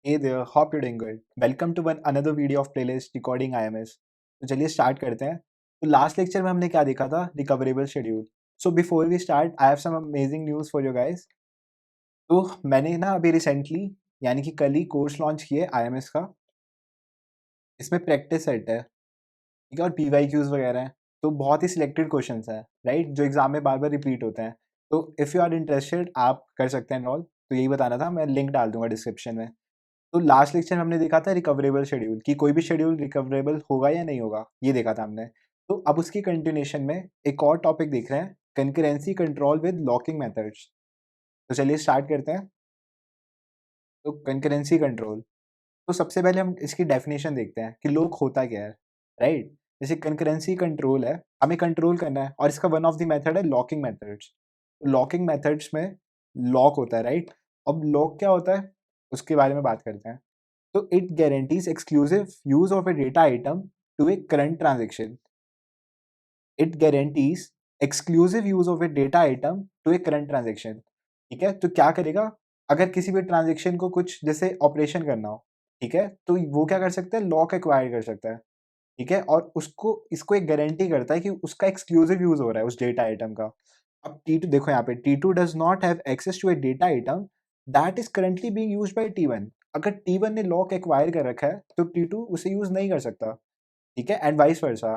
Hey there, hope you're doing good. Welcome to one another video of playlist Decoding IMS. तो चलिए start करते हैं. तो last lecture में हमने क्या देखा था? Recoverable schedule. So before we start I have some amazing news for you guys. तो मैंने ना अभी रिसेंटली यानी कि कल ही कोर्स लॉन्च किया है आईएमएस का. इसमें प्रैक्टिस सेट है, ठीक है, और पीवाईक्यूज वगैरह हैं. तो बहुत ही सिलेक्टेड क्वेश्चंस हैं, राइट, जो एग्जाम में बार बार रिपीट होते हैं. तो इफ़ यू आर इंटरेस्टेड आप कर सकते हैं एनरोल. तो यही बताना था, मैं लिंक डाल दूंगा डिस्क्रिप्शन में. तो लास्ट लेक्चर में हमने देखा था रिकवरेबल शेड्यूल, कि कोई भी शेड्यूल रिकवरेबल होगा या नहीं होगा, ये देखा था हमने. तो अब उसकी कंटिन्यूएशन में एक और टॉपिक देख रहे हैं, concurrency control with locking methods. तो चलिए स्टार्ट करते हैं. तो कंकरेंसी कंट्रोल, तो सबसे पहले हम इसकी डेफिनेशन देखते हैं कि लॉक होता क्या है, राइट. जैसे कंकरेंसी कंट्रोल है, हमें कंट्रोल करना है, और इसका वन ऑफ द मेथड है लॉकिंग मेथड्स. लॉकिंग मेथड्स में लॉक होता है, राइट. अब लॉक क्या होता है उसके बारे में बात करते हैं. So it guarantees exclusive use of a data item to a current transaction. It guarantees exclusive use of a data item to a current transaction. ठीक है, तो क्या करेगा, अगर किसी भी ट्रांजेक्शन को कुछ जैसे ऑपरेशन करना हो, ठीक है, तो वो क्या कर सकता है, लॉक एक्वायर कर सकता है. ठीक है, और उसको इसको एक गारंटी करता है कि उसका एक्सक्लूसिव यूज हो रहा है उस डेटा आइटम का. अब T2 देखो, यहाँ पे T2 does not have access to a data item that is currently being used by T1. अगर T1 ने लॉक एक्वायर कर रखा है तो T2 उसे यूज नहीं कर सकता. ठीक है, and vice versa.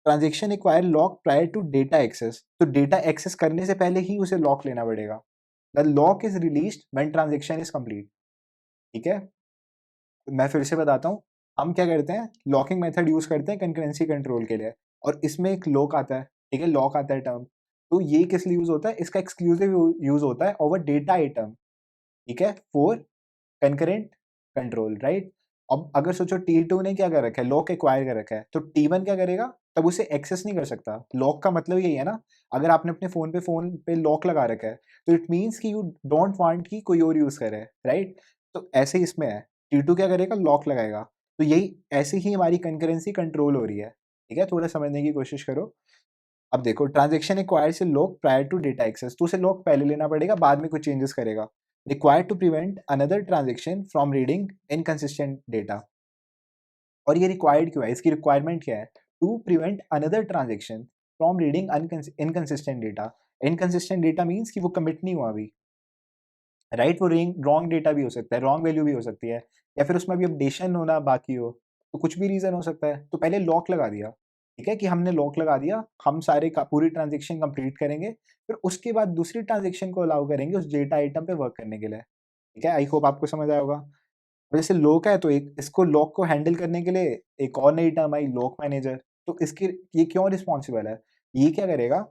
Transaction acquire lock prior to data access, तो डेटा एक्सेस करने से पहले ही उसे लॉक लेना पड़ेगा. The lock is released when transaction is complete. ठीक है, मैं फिर से बताता हूँ. हम क्या करते हैं, लॉकिंग मेथड यूज करते हैं कंकरेंसी कंट्रोल के लिए, और इसमें एक लॉक आता है, ठीक है, लॉक आता है टर्म. तो ये किस लिए यूज होता है, इसका एक्सक्लूसिव यूज होता है ओवर डेटा आइटम, ठीक है, फॉर कंकरेंट कंट्रोल, राइट. अब अगर सोचो T2 ने क्या कर रखा है, लॉक एक्वायर कर रखा है, तो T1 क्या करेगा, तब उसे एक्सेस नहीं कर सकता. लॉक का मतलब यही है ना, अगर आपने अपने फोन पे लॉक लगा रखा है, तो इट मीन्स कि यू डोंट वांट कि कोई और यूज करे, राइट. तो ऐसे ही इसमें है, T2 क्या करेगा, लॉक लगाएगा. तो यही ऐसे ही हमारी कंकरेंसी कंट्रोल हो रही है. ठीक है, थोड़ा समझने की कोशिश करो. अब देखो, ट्रांजेक्शन एक्वायर से lock prior to data access, तो उसे लॉक पहले लेना पड़ेगा, बाद में कुछ चेंजेस करेगा. Required to prevent another transaction from reading inconsistent data. और ये रिक्वायर्ड क्यों है, इसकी रिक्वायरमेंट क्या है, to prevent another transaction from reading inconsistent data. Inconsistent data means कि वो कमिट नहीं हुआ अभी, राइट. वो रॉन्ग डेटा भी हो सकता है, रॉन्ग वैल्यू भी हो सकती है, या फिर उसमें अभी अपडेशन होना बाकी हो. तो कुछ भी रीजन हो सकता है. तो पहले लॉक लगा दिया, ठीक है, कि हमने लॉक लगा दिया, हम सारे का पूरी ट्रांजेक्शन कंप्लीट करेंगे, फिर उसके बाद दूसरी ट्रांजेक्शन को अलाउ करेंगे उस डेटा आइटम पे वर्क करने के लिए. ठीक है, आई होप आपको समझ आया होगा. जैसे लॉक है, तो एक इसको लॉक को हैंडल करने के लिए एक और नई टर्म आई, लॉक मैनेजर. तो इसकी ये क्यों रिस्पॉन्सिबल है, ये क्या करेगा,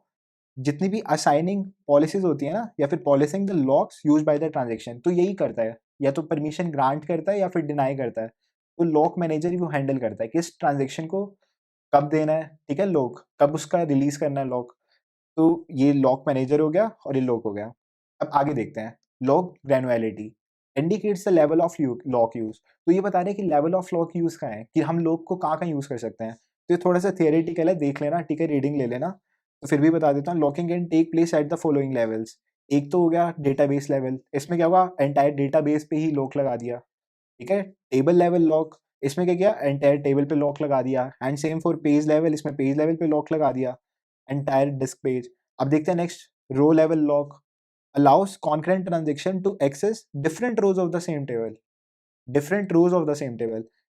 जितनी भी असाइनिंग पॉलिसीज होती है ना, या फिर policing the locks used by the transaction, तो यही करता है, या तो परमिशन ग्रांट करता है या फिर डिनाई करता है. तो लॉक मैनेजर ही वो हैंडल करता है कि इस ट्रांजैक्शन को कब देना है, ठीक है, लॉक कब उसका रिलीज करना है लॉक. तो ये लॉक मैनेजर हो गया और ये लॉक हो गया. अब आगे देखते हैं. Lock granularity indicates the level of lock use. तो ये बता रहे हैं कि लेवल ऑफ लॉक यूज का है, कि हम लॉक को कहाँ कहाँ यूज कर सकते हैं. तो ये थोड़ा सा थियोरेटिकल है, देख लेना, ठीक है, रीडिंग ले लेना. तो फिर भी बता देता हूँ, locking can take place at the following levels. एक तो हो गया डेटाबेस लेवल, इसमें क्या होगा, एंटायर डेटाबेस पे ही लॉक लगा दिया. ठीक है, टेबल लेवल लॉक, इसमें क्या किया, एंटायर टेबल पे लॉक लगा दिया. And same for page level, इसमें पेज लेवल पे लॉक लगा दिया, एंटायर डिस्क पेज. अब देखते हैं next, row level lock allows concurrent transaction to access different rows of the same table,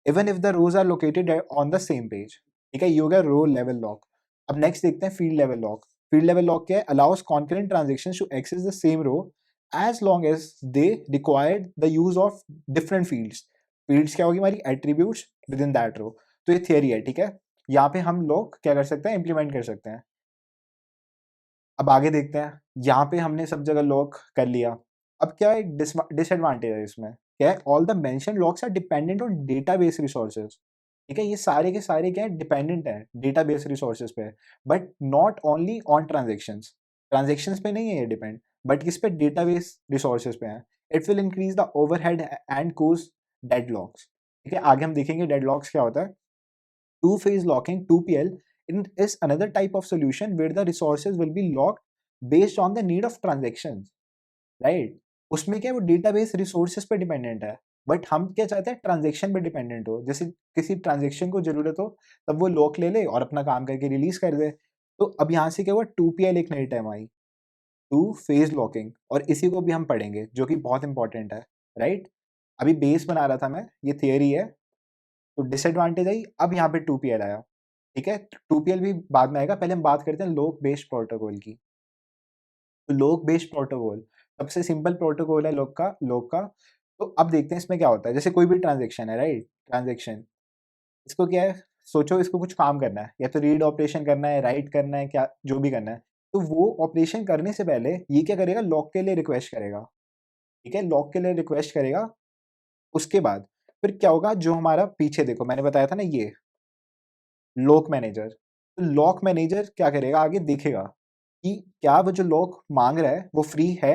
even if the rows are located on the same page. ठीक है, ये हो गया रो लेवल लॉक. अब next देखते हैं field level lock. Field level lock क्या है, allows concurrent transactions to access the same row as long as they required the use of different fields. Fields क्या होगी, हमारी attributes within that row. तो ये theory है, ठीक है, यहाँ पे हम लोग क्या कर सकते हैं, इंप्लीमेंट कर सकते हैं. अब आगे देखते हैं, यहाँ पे हमने सब जगह लॉक कर लिया. अब क्या एक डिसएडवांटेज है इसमें, क्या है, all the mention locks are dependent on database resources. ठीक है, ये सारे के सारे क्या है, डिपेंडेंट है डेटाबेस रिसोर्सेज पे, but not only on transactions. Transactions पे नहीं है ये डिपेंड, बट किस पे, डेटाबेस रिसोर्सेज पे है. It will increase the overhead and cause deadlocks. ठीक है, आगे हम देखेंगे डेडलॉक्स क्या होता है. Two-phase locking, 2PL, is another type of solution where the resources will be locked based on the need of transactions, right? उसमें क्या है, वो डेटाबेस रिसोर्सेज पे डिपेंडेंट है, बट हम क्या चाहते हैं, ट्रांजेक्शन पे डिपेंडेंट हो। जैसे किसी ट्रांजेक्शन को जरूरत हो तब वो लॉक ले ले और अपना काम करके रिलीज कर दे। तो अब यहाँ से क्या हुआ, 2PL एक नई term I, to phase locking, और इसी को भी हम पढ़ेंगे जो कि बहुत इंपॉर्टेंट है, राइट। अभी बेस बना रहा था मैं, ये थियरी है। तो डिसएडवांटेज आई, अब यहाँ पे 2PL आया, ठीक है। 2PL भी बाद में आएगा, पहले हम बात करते हैं लोक बेस्ड प्रोटोकॉल की। तो लोक बेस्ड प्रोटोकॉल सबसे सिंपल प्रोटोकॉल है लोक का। तो अब देखते हैं इसमें क्या होता है। जैसे कोई भी ट्रांजेक्शन है, राइट, ट्रांजेक्शन, इसको क्या है, सोचो इसको कुछ काम करना है, या तो रीड ऑपरेशन करना है, राइट करना है, क्या जो भी करना है। तो वो ऑपरेशन करने से पहले ये क्या करेगा, लॉक के लिए रिक्वेस्ट करेगा, ठीक है, लॉक के लिए रिक्वेस्ट करेगा। उसके बाद फिर क्या होगा, जो हमारा पीछे देखो मैंने बताया था ना, ये लॉक मैनेजर, तो लॉक मैनेजर क्या करेगा, आगे देखेगा कि क्या वो जो लॉक मांग रहा है वो फ्री है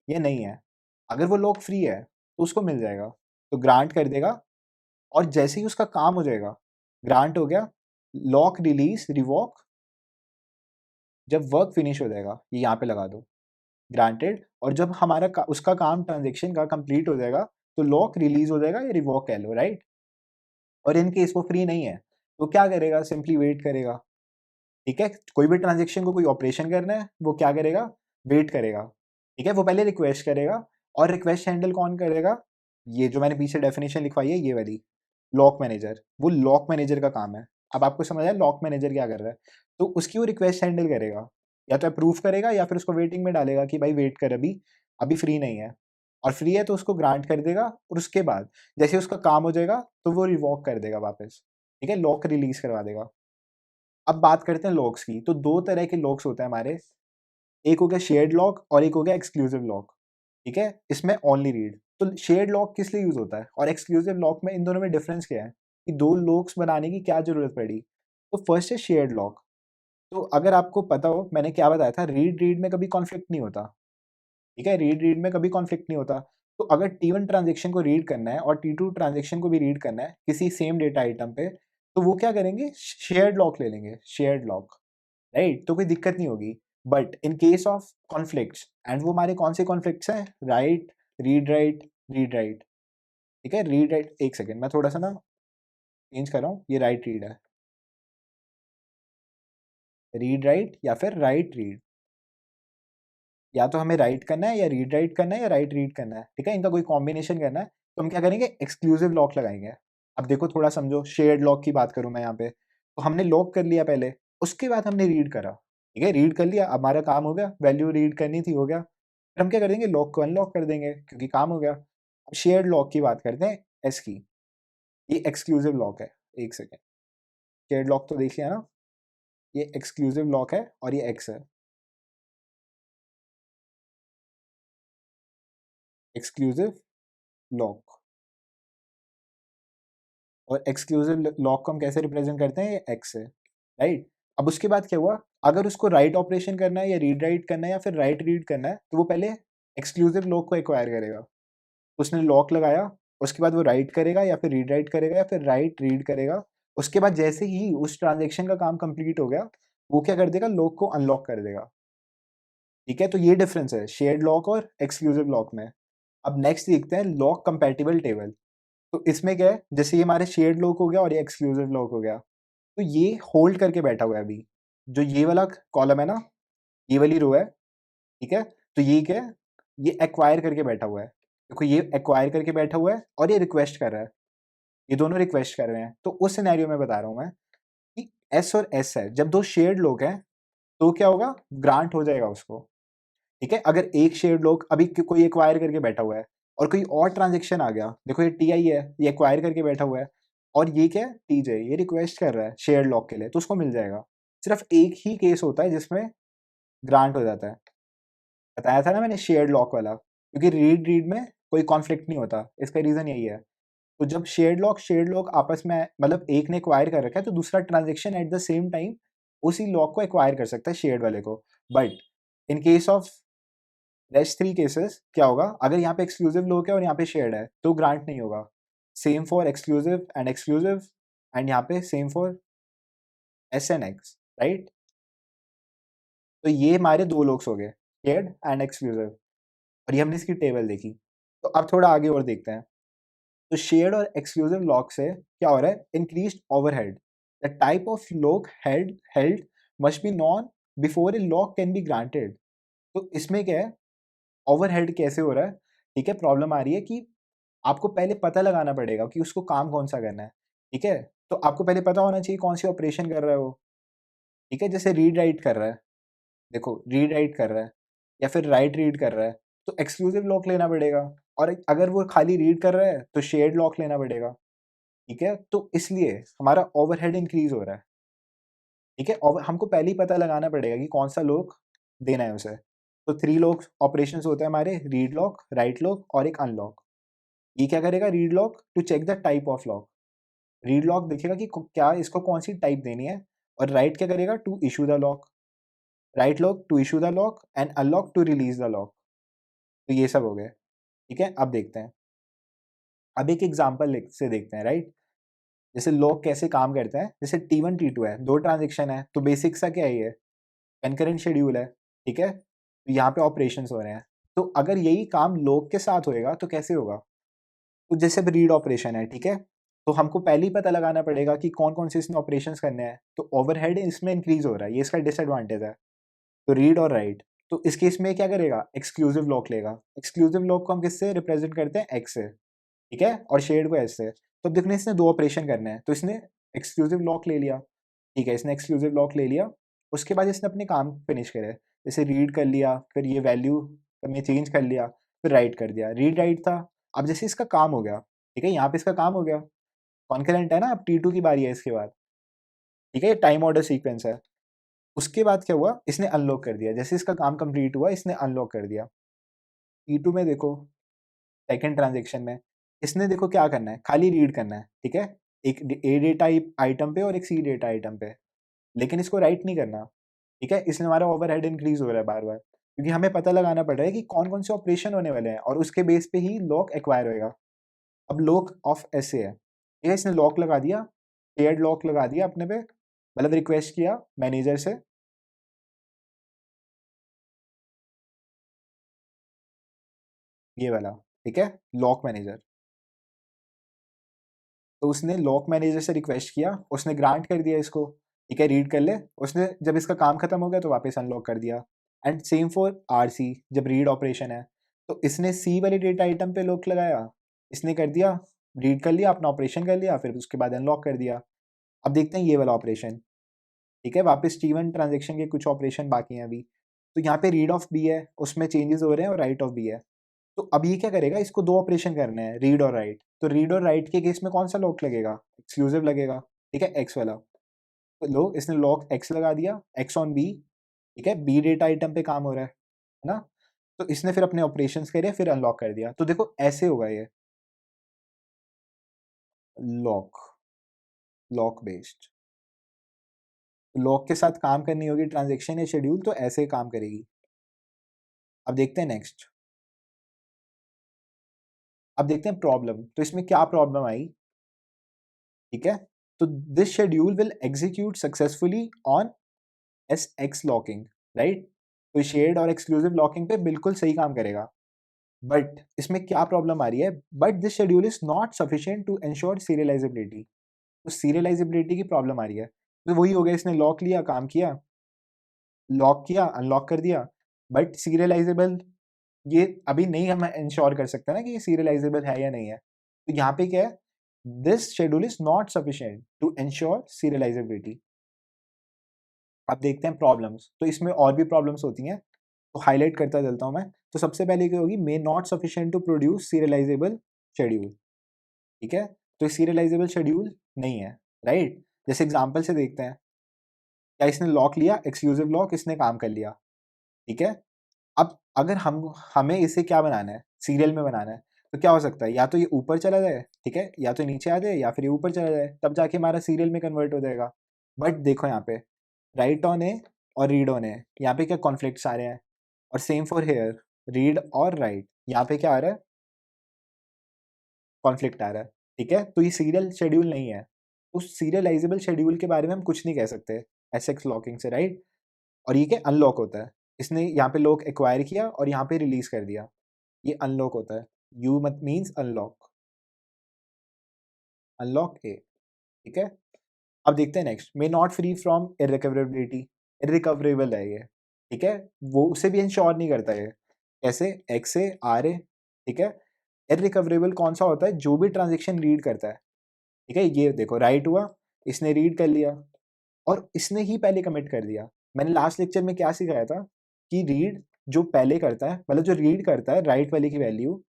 या नहीं है। अगर वो लॉक फ्री है तो उसको मिल जाएगा, तो ग्रांट कर देगा। और जैसे ही उसका काम हो जाएगा, ग्रांट हो गया, लॉक रिलीज रिवॉक, जब वर्क फिनिश हो जाएगा ये यहाँ पे लगा दो, ग्रांटेड। और जब उसका काम ट्रांजेक्शन का कंप्लीट हो जाएगा तो लॉक रिलीज हो जाएगा या रिवॉक कह लो, राइट। और इन केस वो फ्री नहीं है तो क्या करेगा, सिंपली वेट करेगा, ठीक है। कोई भी ट्रांजेक्शन को कोई ऑपरेशन करना है, वो क्या करेगा, वेट करेगा, ठीक है। वो पहले रिक्वेस्ट करेगा, और रिक्वेस्ट हैंडल कौन करेगा, ये जो मैंने पीछे डेफिनेशन लिखवाई है ये वाली, लॉक मैनेजर। वो लॉक मैनेजर का काम है। अब आपको समझ आया लॉक मैनेजर क्या कर रहा है। तो उसकी वो रिक्वेस्ट हैंडल करेगा, या तो अप्रूव करेगा या फिर उसको वेटिंग में डालेगा कि भाई वेट कर, अभी अभी फ्री नहीं है। और फ्री है तो उसको ग्रांट कर देगा, और उसके बाद जैसे उसका काम हो जाएगा तो वो रिवॉक कर देगा वापस, ठीक है, लॉक रिलीज करवा देगा। अब बात करते हैं लॉक्स की। तो दो तरह के लॉक्स होते हैं हमारे, एक हो गया शेयर्ड लॉक और एक हो गया एक्सक्लूसिव लॉक, ठीक है। इसमें ओनली रीड। तो शेयर्ड लॉक किस लिए यूज होता है और एक्सक्लूसिव लॉक में, इन दोनों में डिफरेंस क्या है, कि दो लॉक्स बनाने की क्या जरूरत पड़ी। तो फर्स्ट है शेयर्ड लॉक। तो अगर आपको पता हो मैंने क्या बताया था, रीड रीड में कभी कॉन्फ्लिक्ट नहीं होता, ठीक है, रीड रीड में कभी कॉन्फ्लिक्ट नहीं होता। तो अगर T1 ट्रांजेक्शन को रीड करना है और T2 ट्रांजेक्शन को भी रीड करना है किसी सेम डेटा आइटम पे, तो वो क्या करेंगे, शेयर्ड लॉक ले लेंगे, शेयर्ड लॉक, राइट। तो कोई दिक्कत नहीं होगी। But in case of conflicts, and वो हमारे कौन से कॉन्फ्लिक्ट्स हैं, राइट, रीड राइट, ठीक है, रीड राइट। एक सेकेंड मैं थोड़ा सा ना चेंज कर रहा हूँ, ये राइट रीड है, रीड राइट या फिर राइट रीड। या तो हमें राइट करना है, या रीड राइट करना है, या राइट रीड करना है, ठीक है, इनका कोई कॉम्बिनेशन करना है। तो हम क्या करेंगे, एक्सक्लूसिव लॉक लगाएंगे। अब देखो थोड़ा समझो, शेयर्ड लॉक की बात करूं मैं यहाँ पे, तो हमने लॉक कर लिया पहले, उसके बाद हमने रीड करा, ठीक है, रीड कर लिया, अब हमारा काम हो गया, वैल्यू रीड करनी थी, हो गया। फिर हम क्या कर देंगे, लॉक को अनलॉक कर देंगे क्योंकि काम हो गया। अब शेयर्ड लॉक की बात करते हैं, एस की, ये एक्सक्लूसिव लॉक है। एक सेकेंड, शेयर्ड लॉक तो देख लिया ना, ये एक्सक्लूसिव लॉक है और ये एक्स है, एक्सक्लूसिव लॉक। और एक्सक्लूसिव लॉक को हम कैसे रिप्रेजेंट करते हैं, ये एक्स है, राइट। अब उसके बाद क्या हुआ, अगर उसको राइट ऑपरेशन करना है, या रीड राइट करना है, या फिर राइट रीड करना है, तो वो पहले एक्सक्लूसिव लॉक को एक्वायर करेगा। उसने लॉक लगाया, उसके बाद वो राइट करेगा या फिर रीड राइट करेगा या फिर राइट रीड करेगा। उसके बाद जैसे ही उस ट्रांजेक्शन का काम कंप्लीट हो गया, वो क्या कर देगा, लॉक को अनलॉक कर देगा, ठीक है। तो ये डिफरेंस है शेयर्ड लॉक और एक्सक्लूसिव लॉक में। अब नेक्स्ट देखते हैं लॉक कंपैटिबल टेबल। तो इसमें क्या है, जैसे ये हमारे शेयर्ड लॉक हो गया और ये एक्सक्लूसिव लॉक हो गया, तो ये होल्ड करके बैठा हुआ है अभी। जो ये वाला कॉलम है ना, ये वाली रो है, ठीक है। तो ये क्या है, ये एक्वायर करके बैठा हुआ है। देखो ये एक्वायर करके बैठा हुआ है और ये रिक्वेस्ट कर रहा है, ये दोनों रिक्वेस्ट कर रहे हैं। तो उस सिनेरियो में बता रहा हूँ मैं कि एस और एस है, जब दो शेयर्ड लोग हैं तो क्या होगा, ग्रांट हो जाएगा उसको, ठीक है। अगर एक शेयर्ड लोग अभी कोई एक्वायर करके बैठा हुआ है और कोई और ट्रांजेक्शन आ गया, देखो ये टी आई है, ये एक्वायर करके बैठा हुआ है, और ये क्या है, टीजे, ये रिक्वेस्ट कर रहा है शेयर्ड लॉक के लिए, तो उसको मिल जाएगा। सिर्फ एक ही केस होता है जिसमें ग्रांट हो जाता है, बताया था ना मैंने, शेयर्ड लॉक वाला, क्योंकि रीड रीड में कोई कॉन्फ्लिक्ट नहीं होता, इसका रीजन यही है। तो जब शेयर्ड लॉक आपस में, मतलब एक ने एक्वायर कर रखा है तो दूसरा transaction at the same time उसी लॉक को एक्वायर कर सकता है, शेयर्ड वाले को। But in case of rest three cases क्या होगा, अगर यहाँ पे एक्सक्लूसिव लॉक है और यहाँ पे शेयर्ड है तो ग्रांट नहीं होगा। सेम फॉर एक्सक्लूसिव एंड यहाँ पे same for S N X, right. तो ये हमारे दो लॉक्स हो गए, शेयर्ड एंड एक्सक्लूसिव। और ये हमने इसकी टेबल देखी। तो अब थोड़ा आगे और देखते हैं। तो शेयर्ड और एक्सक्लूसिव लॉक से क्या हो रहा है, increased overhead. The type of lock held must be non before A lock can be granted. तो इसमें क्या है, ओवरहेड कैसे हो रहा है, ठीक है, प्रॉब्लम आ रही है कि आपको पहले पता लगाना पड़ेगा कि उसको काम कौन सा करना है, ठीक है। तो आपको पहले पता होना चाहिए कौन सी ऑपरेशन कर रहा है वो, ठीक है। जैसे रीड राइट कर रहा है, देखो रीड राइट कर रहा है या फिर राइट रीड कर रहा है, तो एक्सक्लूसिव लॉक लेना पड़ेगा। और अगर वो खाली रीड कर रहा है तो शेयर्ड लॉक लेना पड़ेगा, ठीक है। तो इसलिए हमारा ओवरहेड इंक्रीज हो रहा है, ठीक है। और हमको पहले ही पता लगाना पड़ेगा कि कौन सा लॉक देना है उसे। तो 3 लॉक ऑपरेशंस होते हैं हमारे, रीड लॉक, राइट लॉक और एक अनलॉक। ये क्या करेगा, read lock to check the type of lock. Read lock देखेगा कि क्या इसको कौन सी टाइप देनी है। और राइट क्या करेगा, to issue the lock. Write lock to issue the lock and unlock to release the lock. तो ये सब हो गए, ठीक है। अब देखते हैं, अब एक एग्जांपल से देखते हैं, राइट। जैसे लॉक कैसे काम करते हैं, जैसे T1 T2 है, 2 ट्रांजेक्शन है, तो बेसिक सा क्या है, ये कंकरेंट शेड्यूल है, ठीक है। तो यहाँ पे ऑपरेशंस हो रहे हैं। तो अगर यही काम लॉक के साथ होएगा तो कैसे होगा। तो जैसे अब रीड ऑपरेशन है, ठीक है। तो हमको पहले ही पता लगाना पड़ेगा कि कौन कौन से इसमें ऑपरेशंस करने हैं। तो ओवरहेड इसमें इंक्रीज हो रहा है, ये इसका डिसएडवांटेज है। तो रीड और राइट, तो इस केस में क्या करेगा, एक्सक्लूसिव लॉक लेगा। एक्सक्लूसिव लॉक को हम किससे रिप्रेजेंट करते हैं, एक्स से, ठीक है। और शेड को एस से। तो अब देखने इसने 2 ऑपरेशन करने हैं, तो इसने एक्सक्लूसिव लॉक ले लिया, ठीक है। इसने एक्सक्लूसिव लॉक ले लिया, उसके बाद इसने अपने काम फिनिश करे। जैसे रीड कर लिया, फिर ये वैल्यू में चेंज कर लिया, फिर राइट कर दिया। रीड राइट था, अब जैसे इसका काम हो गया, ठीक है, यहाँ पे इसका काम हो गया, कॉन्करेंट है ना, अब T2 की बारी है इसके बाद, ठीक है, ये टाइम ऑर्डर सीक्वेंस है। उसके बाद क्या हुआ, इसने अनलॉक कर दिया, जैसे इसका काम कंप्लीट हुआ इसने अनलॉक कर दिया। T2 में देखो, सेकंड ट्रांजेक्शन में इसने देखो क्या करना है, खाली रीड करना है, ठीक है, एक ए डेटा आइटम पे और एक सी डेटा आइटम पे, लेकिन इसको राइट नहीं करना, ठीक है। इसलिए हमारा ओवरहेड इंक्रीज हो रहा है बार बार, क्योंकि हमें पता लगाना पड़ रहा है कि कौन कौन से ऑपरेशन होने वाले हैं और उसके बेस पे ही लॉक एक्वायर होएगा। अब लॉक ऑफ ऐसे है, ठीक है, इसने लॉक लगा दिया, शेयर्ड लॉक लगा दिया अपने पे, मतलब रिक्वेस्ट किया मैनेजर से, ये वाला, ठीक है, लॉक मैनेजर। तो उसने लॉक मैनेजर से रिक्वेस्ट किया, उसने ग्रांट कर दिया इसको, ठीक है, रीड कर ले। उसने जब इसका काम खत्म हो गया तो वापस अनलॉक कर दिया। एंड सेम फॉर RC, जब रीड ऑपरेशन है, तो इसने सी वाले डेटा आइटम पे लॉक लगाया, इसने कर दिया, रीड कर लिया, अपना ऑपरेशन कर लिया, फिर उसके बाद अनलॉक कर दिया। अब देखते हैं ये वाला ऑपरेशन, ठीक है, वापस T1 ट्रांजेक्शन के कुछ ऑपरेशन बाकी हैं अभी। तो यहाँ पे रीड ऑफ बी है, उसमें चेंजेस हो रहे हैं, और राइट ऑफ बी है। तो अब ये क्या करेगा, इसको 2 ऑपरेशन करने हैं, रीड और राइट। तो रीड और राइट के केस में कौन सा लॉक लगेगा, एक्सक्लूसिव लगेगा, ठीक है, एक्स वाला। तो लो इसने लॉक एक्स लगा दिया, एक्स ऑन बी, ठीक है, बी डेटा आइटम पे काम हो रहा है ना। तो इसने फिर अपने ऑपरेशंस करे, फिर अनलॉक कर दिया। तो देखो ऐसे होगा ये लॉक, लॉक बेस्ड। लॉक के साथ काम करनी होगी ट्रांजेक्शन या शेड्यूल, तो ऐसे काम करेगी। अब देखते हैं नेक्स्ट, अब देखते हैं प्रॉब्लम। तो इसमें क्या प्रॉब्लम आई, ठीक है। तो this schedule will execute successfully on S x locking, right. तो शेयर्ड और एक्सक्लूसिव लॉकिंग पे बिल्कुल सही काम करेगा। बट इसमें क्या प्रॉब्लम आ रही है, but this schedule is not sufficient to ensure serializability. तो सीरियलाइजेबिलिटी की प्रॉब्लम आ रही है। तो वही हो गया, इसने लॉक लिया, काम किया, लॉक किया, अनलॉक कर दिया, बट सीरियलाइजेबल ये अभी नहीं हम इंश्योर कर सकते ना कि ये सीरियलाइजेबल है या नहीं है। तो यहाँ पे क्या है, this schedule is not sufficient to ensure serializability. अब देखते हैं प्रॉब्लम्स। तो इसमें और भी प्रॉब्लम्स होती हैं, तो हाईलाइट करता चलता हूँ मैं। तो सबसे पहले क्या होगी, may not sufficient to produce serializable schedule, ठीक है। तो सीरियलाइजेबल शेड्यूल नहीं है, राइट। जैसे एग्जांपल से देखते हैं, क्या इसने लॉक लिया, एक्सक्लूसिव लॉक, इसने काम कर लिया, ठीक है। अब अगर हमें इसे क्या बनाना है, सीरियल में बनाना है, तो क्या हो सकता है, या तो ये ऊपर चला जाए, ठीक है, या तो नीचे आ जाए, या फिर ये ऊपर चला जाए, तब जाके हमारा सीरियल में कन्वर्ट हो जाएगा। बट देखो यहाँ पे राइट ऑन है और रीड ऑन है, यहाँ पे क्या कॉन्फ्लिक्ट्स आ रहे हैं। और सेम फॉर हेयर, रीड और राइट, यहाँ पे क्या आ रहा है, कॉन्फ्लिक्ट आ रहा है, ठीक है। तो ये सीरियल शेड्यूल नहीं है। उस सीरियलाइजेबल शेड्यूल के बारे में हम कुछ नहीं कह सकते एस एक्स लॉकिंग से, राइट। और ये क्या अनलॉक होता है, इसने यहाँ पे लॉक एक्वायर किया और यहाँ पे रिलीज कर दिया। ये अनलॉक होता है, यू मत मीन्स अनलॉक, अनलॉक ए, ठीक है। अब देखते हैं next, may not free from irrecoverability, irrecoverable है ये, ठीक है, वो उसे भी इंश्योर नहीं करता है। कैसे, एक्स ए आर ए, ठीक है। इरिकवरेबल कौन सा होता है, जो भी ट्रांजेक्शन रीड करता है, ठीक है। ये देखो राइट हुआ, इसने रीड कर लिया और इसने ही पहले कमिट कर दिया। मैंने लास्ट लेक्चर में क्या सिखाया था कि रीड जो पहले करता है, मतलब जो रीड करता है राइट वाले की वैल्यू,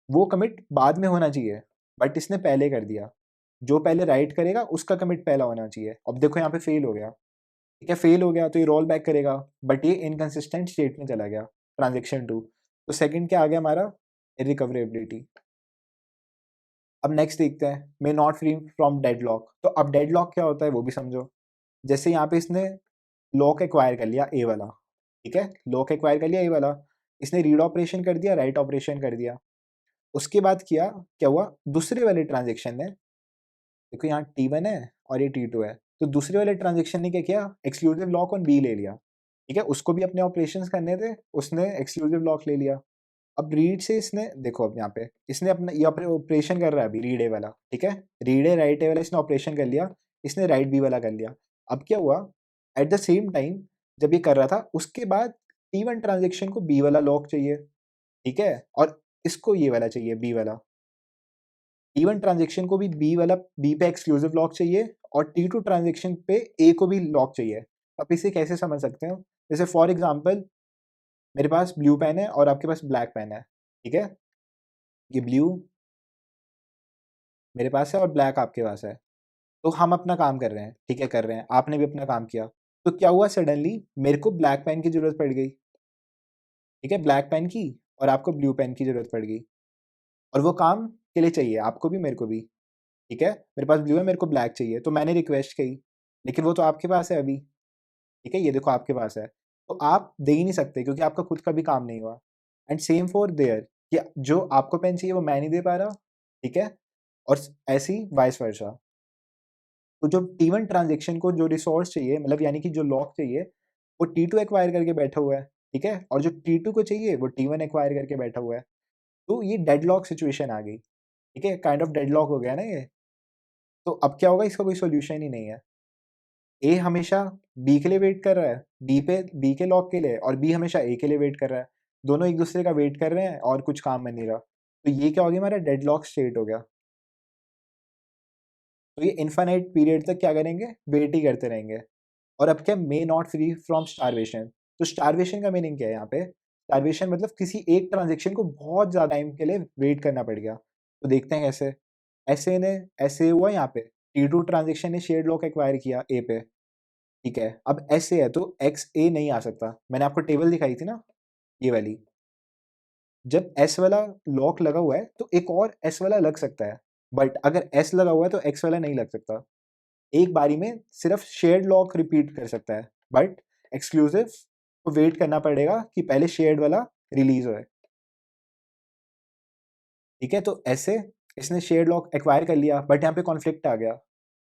वो कमिट बाद में होना चाहिए, बट इसने पहले कर दिया। जो पहले राइट करेगा उसका कमिट पहला होना चाहिए। अब देखो यहाँ पे फेल हो गया, ठीक है, फेल हो गया तो ये रोल बैक करेगा, बट ये इनकंसिस्टेंट स्टेट में चला गया ट्रांजेक्शन 2, तो सेकंड क्या आ गया हमारा, इरिकवरेबिलिटी। अब नेक्स्ट देखते हैं, मे नॉट फ्री फ्रॉम डेडलॉक। तो अब डेडलॉक क्या होता है वो भी समझो। जैसे यहाँ पे इसने लॉक एक्वायर कर लिया ए वाला, ठीक है, लॉक एक्वायर कर लिया ए वाला, इसने रीड ऑपरेशन कर दिया, राइट ऑपरेशन कर दिया। उसके बाद किया, क्या हुआ, दूसरे वाले ट्रांजेक्शन ने, देखो यहाँ T1 है और ये T2 है, तो दूसरे वाले ट्रांजेक्शन ने क्या किया, एक्सक्लूसिव लॉक ऑन बी ले लिया, ठीक है, उसको भी अपने ऑपरेशंस करने थे, उसने एक्सक्लूसिव लॉक ले लिया। अब रीड से इसने देखो, अब यहाँ पे इसने अपना ये ऑपरेशन कर रहा है अभी रीड ए वाला, ठीक है, रीड ए राइट ए वाला इसने ऑपरेशन कर लिया, इसने राइट बी वाला कर लिया। अब क्या हुआ, एट द सेम टाइम जब ये कर रहा था, उसके बाद T1 ट्रांजेक्शन को बी वाला लॉक चाहिए, ठीक है, और इसको ये वाला चाहिए बी वाला। T1 ट्रांजेक्शन को भी बी वाला, बी पे एक्सक्लूसिव लॉक चाहिए, और T2 ट्रांजेक्शन पे ए को भी लॉक चाहिए। आप इसे कैसे समझ सकते हो, जैसे फॉर एग्जांपल मेरे पास ब्लू पेन है और आपके पास ब्लैक पेन है, ठीक है, ये ब्लू मेरे पास है और ब्लैक आपके पास है, तो हम अपना काम कर रहे हैं, ठीक है, कर रहे हैं, आपने भी अपना काम किया, तो क्या हुआ, सडनली मेरे को ब्लैक पेन की जरूरत पड़ गई, ठीक है, ब्लैक पेन की, और आपको ब्लू पेन की जरूरत पड़ गई, और वो काम के लिए चाहिए आपको भी मेरे को भी, ठीक है, मेरे पास ब्लू है, मेरे को ब्लैक चाहिए, तो मैंने रिक्वेस्ट की, लेकिन वो तो आपके पास है अभी, ठीक है, ये देखो आपके पास है, तो आप दे ही नहीं सकते क्योंकि आपका खुद का भी काम नहीं हुआ। एंड सेम फॉर देयर, कि जो आपको पेन चाहिए वो मैं नहीं दे पा रहा, ठीक है, और ऐसी वाइस वर्सा। तो जो T1 ट्रांजेक्शन को जो रिसोर्स चाहिए, मतलब यानी कि जो लॉक चाहिए, वो T2 एक्वायर करके बैठा हुआ है, ठीक है, और जो T2 को चाहिए वो T1 एक्वायर करके बैठा हुआ है, तो ये डेडलॉक सिचुएशन आ गई, ठीक है, काइंड ऑफ डेडलॉक हो गया ना ये। तो अब क्या होगा, इसका कोई सॉल्यूशन ही नहीं है। ए हमेशा बी के लिए वेट कर रहा है, बी के लॉक के लिए, और बी हमेशा ए के लिए वेट कर रहा है, दोनों एक दूसरे का वेट कर रहे हैं और कुछ काम बन नहीं रहा, तो ये क्या हो गया, हमारा डेडलॉक स्टेट हो गया। तो ये इन्फाइनाइट पीरियड तक क्या करेंगे, वेट ही करते रहेंगे। और अब क्या, मे नॉट फ्री फ्रॉम स्टारवेशन। तो स्टारवेशन का मीनिंग क्या है यहाँ पे, स्टारवेशन मतलब किसी एक ट्रांजेक्शन को बहुत ज़्यादा टाइम के लिए वेट करना पड़ गया। तो देखते हैं कैसे, ऐसे हुआ यहाँ पे, T2 ट्रांजेक्शन ने शेयर्ड लॉक एक्वायर किया ए पे, ठीक है, अब ऐसे है तो एक्स ए नहीं आ सकता, मैंने आपको टेबल दिखाई थी ना, ये वाली, जब एस वाला लॉक लगा हुआ है तो एक और एस वाला लग सकता है, बट अगर एस लगा हुआ है तो एक्स वाला नहीं लग सकता। एक बारी में सिर्फ शेयर्ड लॉक रिपीट कर सकता है, बट एक्सक्लूसिव को वेट करना पड़ेगा कि पहले शेयर्ड वाला रिलीज होए, ठीक है, तो ऐसे इसने शेयर्ड लॉक एक्वायर कर लिया, बट यहाँ पे कॉन्फ्लिक्ट आ गया,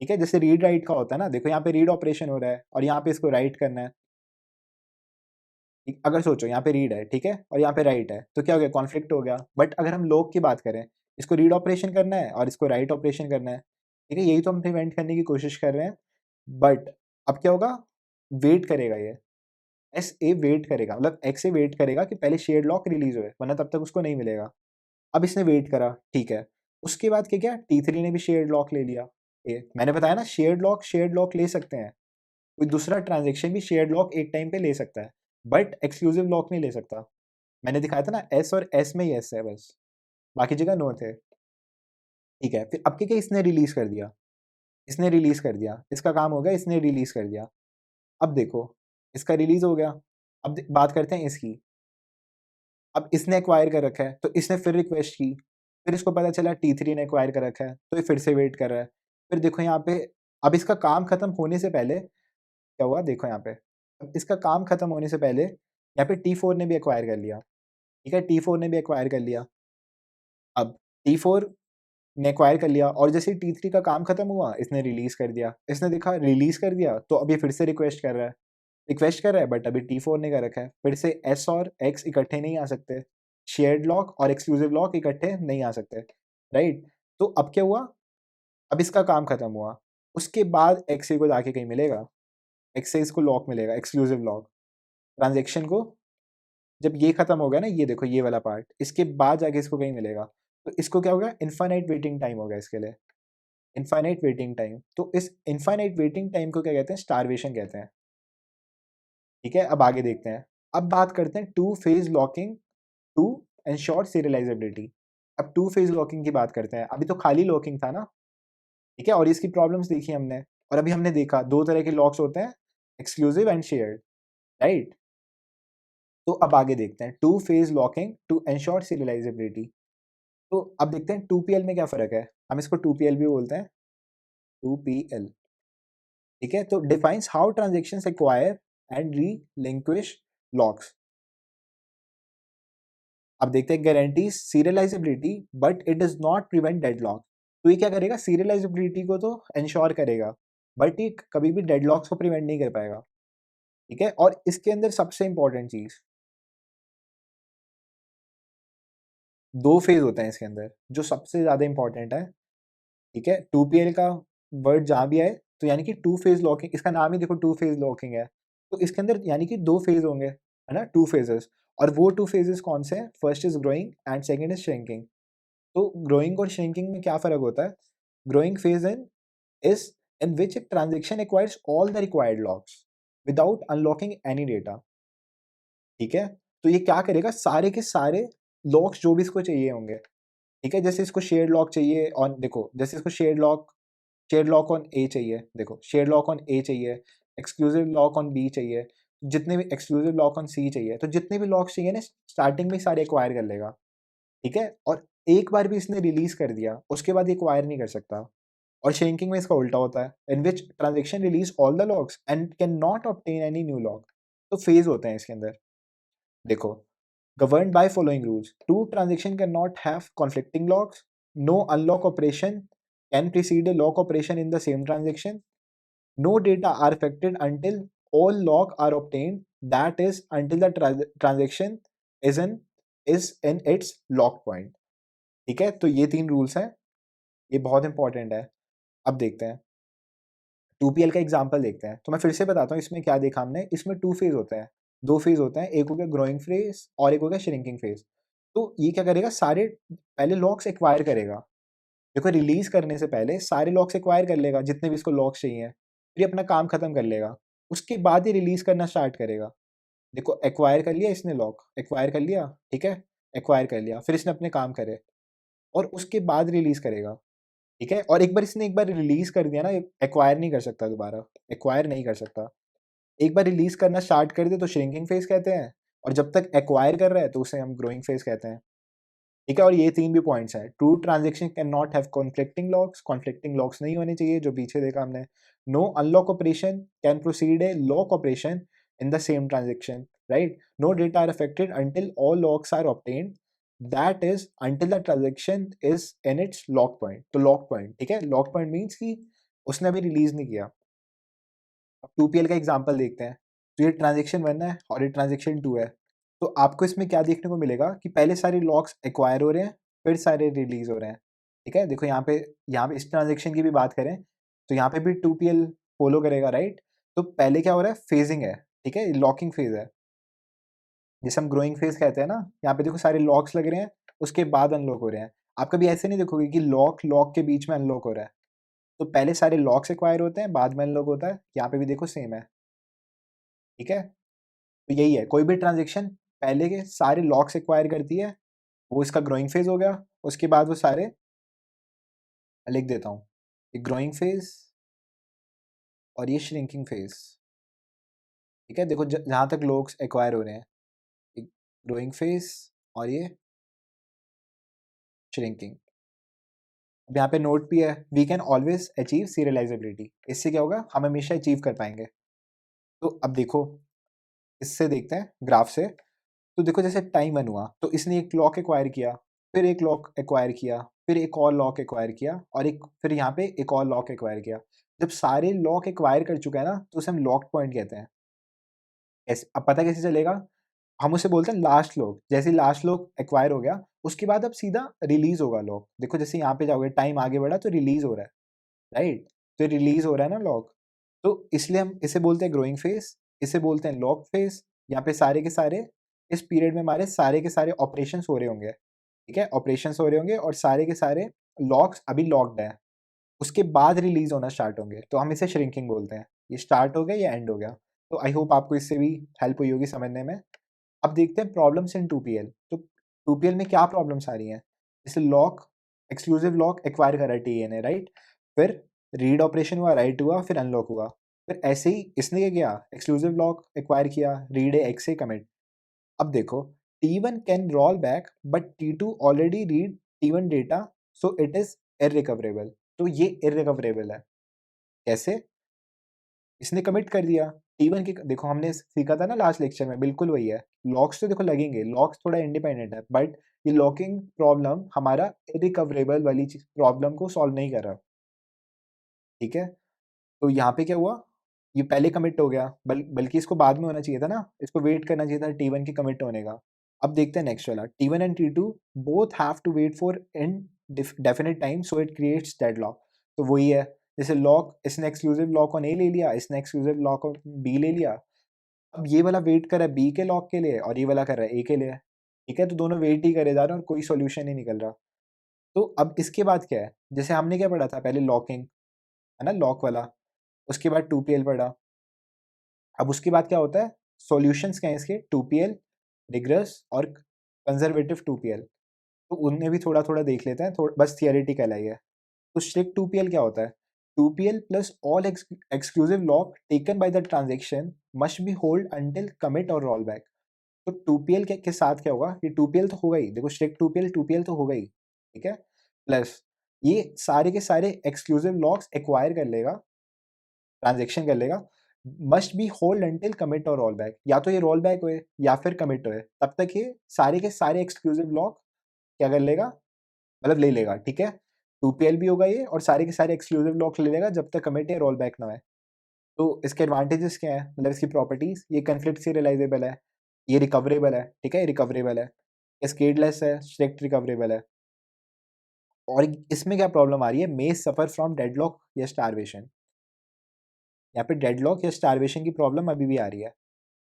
ठीक है, जैसे रीड राइट का होता है ना, देखो यहाँ पे रीड ऑपरेशन हो रहा है और यहाँ पे इसको राइट करना है, अगर सोचो यहाँ पे रीड है, ठीक है, और यहाँ पे राइट है, तो क्या हो गया, कॉन्फ्लिक्ट हो गया। बट अगर हम लॉक की बात करें, इसको रीड ऑपरेशन करना है और इसको राइट ऑपरेशन करना है, ठीक है, यही तो हम प्रिवेंट करने की कोशिश कर रहे हैं। बट अब क्या होगा, वेट करेगा ये, एस ए वेट करेगा, मतलब एक्स ए वेट करेगा कि पहले शेयर्ड लॉक रिलीज हुए, वरना तब तक उसको नहीं मिलेगा। अब इसने वेट करा, ठीक है, उसके बाद क्या किया, T3 ने भी शेयर्ड लॉक ले लिया। मैंने बताया ना, शेयर्ड लॉक ले सकते हैं, कोई दूसरा ट्रांजेक्शन भी शेयर्ड लॉक एक टाइम पे ले सकता है, बट एक्सक्लूसिव लॉक नहीं ले सकता। मैंने दिखाया था ना, एस और एस में ही एस है बस, बाकी जगह नो थे, ठीक है। फिर अब क्या किया, इसने रिलीज कर दिया, इसका काम हो गया, इसने रिलीज कर दिया। अब देखो, इसका रिलीज हो गया। अब बात करते हैं इसकी, अब इसने एक्वायर कर रखा है तो इसने फिर रिक्वेस्ट की, फिर इसको पता चला T3 ने एक्वायर कर रखा है, तो ये फिर से वेट कर रहा है। फिर देखो यहाँ पे, अब इसका काम खत्म होने से पहले क्या हुआ, देखो यहाँ पे, अब इसका काम खत्म होने से पहले यहाँ पे T4 ने भी एक्वायर कर लिया, ठीक है, T4 ने भी एक्वायर कर लिया। अब T4 ने एक्वायर कर लिया और जैसे ही T3 का काम खत्म हुआ, इसने रिलीज कर दिया, इसने देखा रिलीज कर दिया, तो अब ये फिर से रिक्वेस्ट कर रहा है, बट अभी T4 ने कर रखा है, फिर से एस और एक्स इकट्ठे नहीं आ सकते, शेयर्ड लॉक और एक्सक्लूसिव लॉक इकट्ठे नहीं आ सकते, राइट? तो अब क्या हुआ, अब इसका काम खत्म हुआ, उसके बाद एक्सए को जाके कहीं मिलेगा, एक्सए इसको लॉक मिलेगा, एक्सक्लूसिव लॉक ट्रांजेक्शन को। जब ये खत्म हो गया ना, ये देखो ये वाला पार्ट, इसके बाद जाके इसको कहीं मिलेगा, तो इसको क्या होगा, इनफाइनाइट वेटिंग टाइम होगा इसके लिए, इनफाइनाइट वेटिंग टाइम। तो इस इनफाइनाइट वेटिंग टाइम को क्या कहते हैं, स्टारवेशन कहते हैं, ठीक है? अब आगे देखते हैं, अब बात करते हैं two phase locking to ensure serializability. अब टू फेज लॉकिंग की बात करते हैं, अभी तो खाली लॉकिंग था ना, ठीक है? और इसकी प्रॉब्लम्स देखी हमने, और अभी हमने देखा दो तरह के लॉक्स होते हैं, एक्सक्लूसिव एंड शेयर्ड, राइट? तो अब आगे देखते हैं two phase locking to ensure serializability. तो अब देखते हैं 2PL में क्या फ़र्क है, हम इसको 2PL भी बोलते हैं, 2PL, ठीक है? तो defines how transactions acquire and relinquish locks. अब देखते हैं guarantees serialisability but it does not prevent deadlock. तो ये क्या करेगा, सीरियलाइजेबिलिटी को तो इंश्योर करेगा, बट ये कभी भी डेडलॉक्स को प्रिवेंट नहीं कर पाएगा, ठीक है? और इसके अंदर सबसे इंपॉर्टेंट चीज़, दो फेज होते हैं इसके अंदर, जो सबसे ज़्यादा इंपॉर्टेंट है, ठीक है? 2PL का वर्ड जहाँ भी आए तो यानी कि टू फेज लॉकिंग, इसका नाम ही देखो टू फेज लॉकिंग है, तो इसके अंदर यानी कि दो फेज होंगे, है ना, टू फेजेस। और वो टू फेजेस कौन से हैं, first is growing and second is shrinking. तो ग्रोइंग और श्रिंकिंग में क्या फ़र्क होता है, growing phase in is in which a transaction acquires all the required locks without unlocking any data, ठीक है? तो ये क्या करेगा, सारे के सारे लॉक्स जो भी इसको चाहिए होंगे, ठीक है? जैसे इसको शेयर्ड लॉक चाहिए ऑन, देखो जैसे इसको शेयर्ड लॉक ऑन ए चाहिए, देखो शेयर्ड लॉक ऑन ए चाहिए, एक्सक्लूसिव लॉक ऑन बी चाहिए, जितने भी एक्सक्लूसिव लॉक ऑन सी चाहिए, तो जितने भी लॉक्स चाहिए ना, स्टार्टिंग में सारे एक्वायर कर लेगा, ठीक है? और एक बार भी इसने रिलीज कर दिया, उसके बाद ये एक्वायर नहीं कर सकता। और श्रिंकिंग में इसका उल्टा होता है, in which transaction release all the locks and can not obtain any new lock. तो फेज होते हैं इसके अंदर, देखो, governed by following rules: two transaction cannot have conflicting locks, no unlock operation can precede a lock operation in the same transaction, no data are affected until all lock are obtained, that is until the transaction is in its lock point, ठीक है? तो ये तीन rules हैं, ये बहुत important है। अब देखते हैं 2PL का एग्जांपल देखते हैं। तो मैं फिर से बताता हूँ इसमें क्या देखा हमने, इसमें टू फेज होते हैं, दो फेज होते हैं, एक हो गया ग्रोइंग फेज और एक हो गया श्रिंकिंग फेज। तो ये क्या करेगा, सारे पहले लॉक्स एक्वायर करेगा, देखो रिलीज करने से पहले सारे लॉक्स एक्वायर कर लेगा, जितने भी इसको लॉक्स चाहिए, फिर ये अपना काम खत्म कर लेगा, उसके बाद ये रिलीज करना स्टार्ट करेगा। देखो एक्वायर कर लिया इसने, लॉक एक्वायर कर लिया, ठीक है, एक्वायर कर लिया, फिर इसने अपने काम करे और उसके बाद रिलीज करेगा, ठीक है? और एक बार रिलीज कर दिया ना, एक्वायर नहीं कर सकता दोबारा, एक्वायर नहीं कर सकता। एक बार रिलीज करना स्टार्ट कर दे तो श्रिंकिंग फेज कहते हैं, और जब तक एक्वायर कर रहा है तो उसे हम ग्रोइंग फेज कहते हैं, ठीक है? और ये तीन भी पॉइंट्स हैं, true transaction can not have conflicting locks नहीं होने चाहिए, जो पीछे देखा हमने। No unlock operation can proceed a lock operation in the same transaction, right? No data are affected until all locks are obtained, that is until the transaction is in its lock point. तो lock point, ठीक है, lock point means कि उसने अभी release नहीं किया। अब 2PL का एग्जांपल देखते हैं, तो ये ट्रांजेक्शन 1 है और ये ट्रांजेक्शन 2 है। तो आपको इसमें क्या देखने को मिलेगा कि पहले सारे लॉक्स एक्वायर हो रहे हैं, फिर सारे रिलीज हो रहे हैं, ठीक है? देखो यहाँ पे इस ट्रांजेक्शन की भी बात करें तो यहाँ पे भी 2PL फॉलो करेगा, राइट? तो पहले क्या हो रहा है, फेजिंग है, ठीक है, लॉकिंग फेज है, जिसे हम ग्रोइंग फेज कहते हैं ना। यहाँ पे देखो सारे लॉक्स लग रहे हैं, उसके बाद अनलॉक हो रहे हैं। आप कभी ऐसे नहीं देखोगे कि लॉक लॉक के बीच में अनलॉक हो रहा है, तो पहले सारे लॉक्स एक्वायर होते हैं, बाद में अनलॉक होता है। यहाँ पे भी देखो सेम है, ठीक है? तो यही है, कोई भी ट्रांजेक्शन पहले के सारे लॉक्स एक्वायर करती है, वो इसका ग्रोइंग फेज हो गया, उसके बाद वो सारे, लिख देता हूँ, ये ग्रोइंग फेज और ये श्रिंकिंग फेज, ठीक है? देखो जहाँ तक लॉक्स एक्वायर हो रहे हैं, ग्रोइंग फेज और ये श्रिंकिंग। अब यहाँ पे नोट भी है, we can always achieve serializability. इससे क्या होगा, हम हमेशा अचीव कर पाएंगे। तो अब देखो, इससे देखते हैं ग्राफ से। तो देखो जैसे टाइम 1 हुआ तो इसने एक लॉक एक्वायर किया, फिर एक लॉक एक्वायर किया, फिर एक और लॉक एक्वायर किया, और एक फिर यहाँ पे एक और लॉक एक्वायर किया। जब सारे लॉक एक्वायर कर चुका है ना, तो उसे हम लॉक पॉइंट कहते हैं। अब पता कैसे चलेगा, हम उसे बोलते हैं लास्ट लॉक। जैसे लास्ट लॉक एक्वायर हो गया, उसके बाद अब सीधा रिलीज होगा लॉक। देखो जैसे यहाँ पे जाओगे, टाइम आगे बढ़ा तो रिलीज हो रहा है, राइट? तो रिलीज हो रहा है ना लॉक, तो इसलिए हम इसे बोलते हैं ग्रोइंग फेज, इसे बोलते हैं लॉक फेज। यहाँ पे सारे के सारे इस पीरियड में हमारे सारे के सारे ऑपरेशन हो रहे होंगे, ठीक है, ऑपरेशन हो रहे होंगे और सारे के सारे लॉक्स अभी लॉक्ड हैं, उसके बाद रिलीज होना स्टार्ट होंगे, तो हम इसे श्रिंकिंग बोलते हैं। ये स्टार्ट हो गया, ये एंड हो गया। तो आई होप आपको इससे भी हेल्प हुई होगी समझने में। अब देखते हैं प्रॉब्लम्स इन 2PL। तो 2PL में क्या प्रॉब्लम्स आ रही हैं? जैसे लॉक, एक्सक्लूसिव लॉक एक्वायर करा टीए ने, राइट? फिर रीड ऑपरेशन हुआ, राइट हुआ, फिर अनलॉक हुआ। फिर ऐसे ही इसने क्या किया, एक्सक्लूसिव लॉक एक्वायर किया, रीड ए एक्स ए कमिट। अब देखो, T1 can roll back but T2 already read T1 data, so it is irrecoverable. तो ये इररिकवरेबल है। कैसे? इसने कमिट कर दिया T1 की। देखो हमने सीखा था ना लास्ट लेक्चर में, बिल्कुल वही है। लॉक्स तो देखो लगेंगे, लॉक्स थोड़ा इंडिपेंडेंट है, बट ये लॉकिंग प्रॉब्लम हमारा इरिकवरेबल वाली प्रॉब्लम को सॉल्व नहीं कर रहा, ठीक है? तो यहाँ पे क्या हुआ, ये पहले कमिट हो गया, बल्कि इसको बाद में होना चाहिए था ना, इसको वेट करना चाहिए था T1 के कमिट होने का। अब देखते हैं नेक्स्ट वाला, T1 and T2 both have to wait for indefinite time, so it creates deadlock. तो वही है, जैसे लॉक, इसने एक्सक्लूसिव लॉक ऑन ए ले लिया, इसने एक्सक्लूसिव लॉक ऑन बी ले लिया। अब ये वाला वेट कर रहा है बी के लॉक के लिए और ये वाला कर रहा है ए के लिए, ठीक है? तो दोनों वेट ही करे जा रहे हैं और कोई सॉल्यूशन नहीं निकल रहा। तो अब इसके बाद क्या है, जैसे हमने क्या पढ़ा था पहले, लॉकिंग है ना, लॉक वाला। उसके बाद 2PL पढ़ा। अब उसके बाद क्या होता है, सॉल्यूशंस क्या है इसके, 2PL, रिग्रेस और कंजर्वेटिव 2PL। तो उनमें भी थोड़ा थोड़ा देख लेते हैं, थोड़ा बस थियोरेटिकल है ये। तो स्ट्रिक्ट 2PL क्या होता है, 2PL plus all exclusive lock taken by the transaction must be hold until commit और रोल बैक। तो 2PL के साथ क्या होगा, ये 2PL तो होगा ही, देखो स्ट्रिक्ट 2PL तो होगा ही, ठीक है? प्लस ये सारे के सारे एक्सक्लूसिव लॉक्स एक्वायर कर लेगा, ट्रांजेक्शन कर लेगा, must be hold until commit और रोल बैक। या तो ये रोल बैक हुए या फिर कमिट हुए, तब तक ये सारे के सारे एक्सक्लूसिव लॉक क्या कर लेगा, मतलब ले लेगा, ठीक है? 2PL भी होगा ये और सारे के सारे एक्सक्लूसिव लॉक ले लेगा जब तक कमिट या रोल बैक ना हो। तो इसके एडवांटेजेस क्या है, मतलब इसकी प्रॉपर्टीज, ये कन्फ्लिक्ट से रियलाइजेबल है, ये रिकवरेबल है, ठीक है, ये रिकवरेबल है, स्केडलेस है, स्ट्रिक्ट रिकवरेबल है। और इसमें क्या प्रॉब्लम आ रही है, मे सफर फ्रॉम डेडलॉक या स्टारवेशन। यहाँ पे डेडलॉक या स्टारवेशन की प्रॉब्लम अभी भी आ रही है।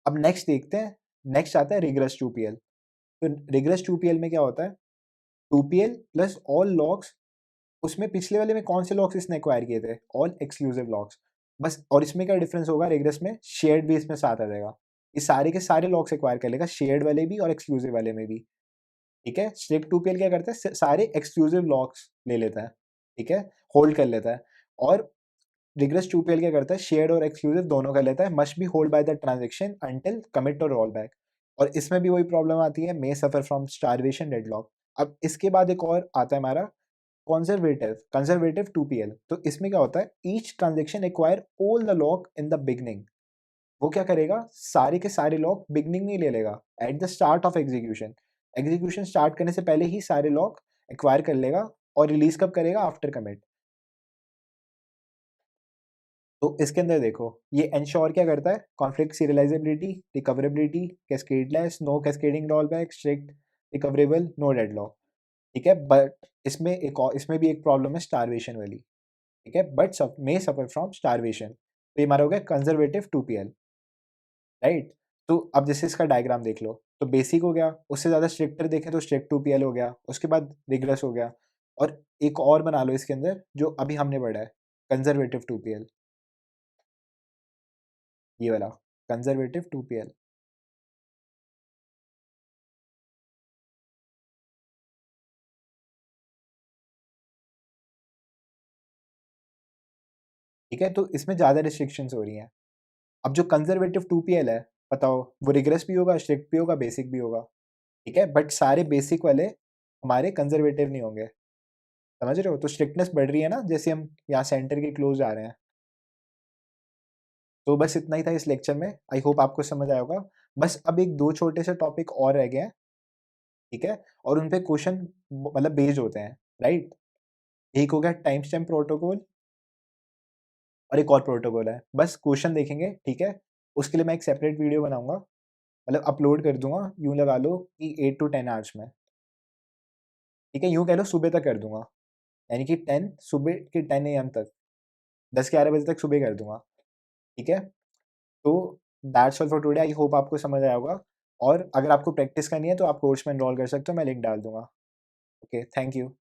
अब नेक्स्ट देखते हैं, नेक्स्ट आता है रिग्रेस 2PL। तो रिग्रेस 2PL में क्या होता है, 2PL प्लस ऑल लॉक्स, उसमें पिछले वाले में कौन से लॉक्स इसने एक्वायर किए थे, ऑल एक्सक्लूसिव लॉक्स बस। और इसमें क्या डिफरेंस होगा, रिग्रेस में शेयर्ड भी इसमें साथ आ जाएगा, ये सारे के सारे लॉक्स एक्वायर कर लेगा, शेयर्ड वाले भी और एक्सक्लूसिव वाले में भी, ठीक है? स्ट्रिक्ट 2PL क्या करता है, सारे एक्सक्लूसिव लॉक्स ले लेता है, ठीक है, होल्ड कर लेता है। और रिग्रेस 2PL क्या करता है, शेयर्ड और एक्सक्लूसिव दोनों कर लेता है, must be hold by the transaction until commit और रोल बैक। और इसमें भी वही प्रॉब्लम आती है, मे सफर फ्रॉम स्टारवेशन डेडलॉक। अब इसके बाद एक और आता है हमारा कंजर्वेटिव 2PL। तो इसमें क्या होता है, each transaction acquire all the lock in the beginning. वो क्या करेगा, सारे के सारे लॉक बिगनिंग में ले लेगा, at the start of execution. Execution start करने से पहले ही सारे लॉक एक्वायर कर लेगा और रिलीज कब करेगा, आफ्टर कमिट। तो इसके अंदर देखो, ये एंश्योर क्या करता है, conflict serializability, recoverability, cascadeless, no cascading rollback, strict recoverable, no deadlock, ठीक है? बट इसमें एक और, इसमें भी एक प्रॉब्लम है, स्टारवेशन वाली, ठीक है? But may suffer from starvation. तो ये हमारा हो गया कंजर्वेटिव 2PL, राइट? तो अब जैसे इसका डायग्राम देख लो, तो बेसिक हो गया, उससे ज़्यादा स्ट्रिक्टर देखें तो स्ट्रिक्ट 2PL हो गया, उसके बाद रिग्रेस हो गया, और एक और बना लो इसके अंदर जो अभी हमने पढ़ा है, कंजर्वेटिव 2PL, ये वाला कंजर्वेटिव 2PL, ठीक है? तो इसमें ज़्यादा रिस्ट्रिक्शंस हो रही हैं। अब जो कंजर्वेटिव 2PL है, बताओ, वो रिग्रेस भी होगा, स्ट्रिक्ट भी होगा, बेसिक भी होगा, ठीक है? बट सारे बेसिक वाले हमारे कंजर्वेटिव नहीं होंगे, समझ रहे हो? तो स्ट्रिक्टनेस बढ़ रही है ना, जैसे हम यहाँ सेंटर के क्लोज आ रहे हैं। तो बस इतना ही था इस लेक्चर में, आई होप आपको समझ आया होगा। बस अब एक दो छोटे से टॉपिक और रह गए हैं, ठीक है? और उन पे क्वेश्चन मतलब बेस्ड होते हैं, राइट? एक हो गया टाइम स्टैम्प प्रोटोकॉल और एक और प्रोटोकॉल है, बस क्वेश्चन देखेंगे, ठीक है? उसके लिए मैं एक सेपरेट वीडियो बनाऊंगा, मतलब अपलोड कर दूँगा, यूँ लगा लो कि 8 टू 10 आवर्स में, ठीक है? यूँ कह लो सुबह तक कर दूँगा, यानी कि 10 सुबह के 10 एएम तक, 10-11 बजे तक सुबह कर दूँगा, ठीक है? तो that's all for today, I hope आपको समझ आया होगा, और अगर आपको प्रैक्टिस करनी है तो आप कोर्स में एनरोल कर सकते हो, मैं लिंक डाल दूँगा। Okay, thank you.